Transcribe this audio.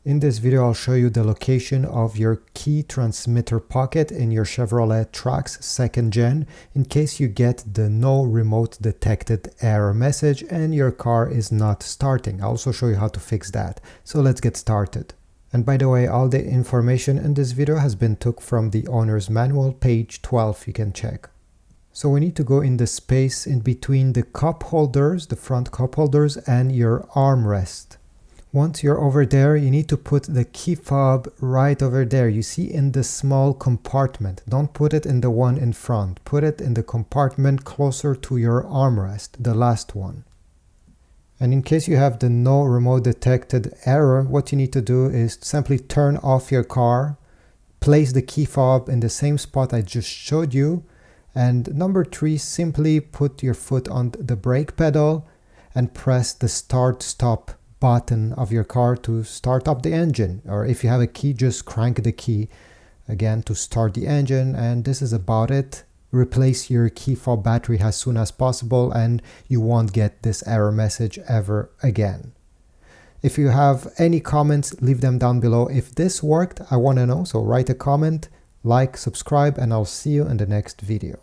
In this video, I'll show you the location of your key transmitter pocket in your Chevrolet Trax 2nd Gen in case you get the no remote detected error message and your car is not starting. I'll also show you how to fix that. So let's get started. And by the way, all the information in this video has been took from the owner's manual, page 12, you can check. So we need to go in the space in between the cup holders, the front cup holders, and your armrest. Once you're over there, you need to put the key fob right over there. You see in the small compartment. Don't put it in the one in front. Put it in the compartment closer to your armrest, the last one. And in case you have the no remote detected error, what you need to do is simply turn off your car, place the key fob in the same spot I just showed you, and number 3, simply put your foot on the brake pedal and press the start-stop button of your car to start up the engine, or if you have a key, just crank the key again to start the engine. And this is about it. Replace your key fob battery as soon as possible and you won't get this error message ever again. If you have any comments, leave them down below. If this worked, I want to know, so write a comment, like, subscribe, and I'll see you in the next video.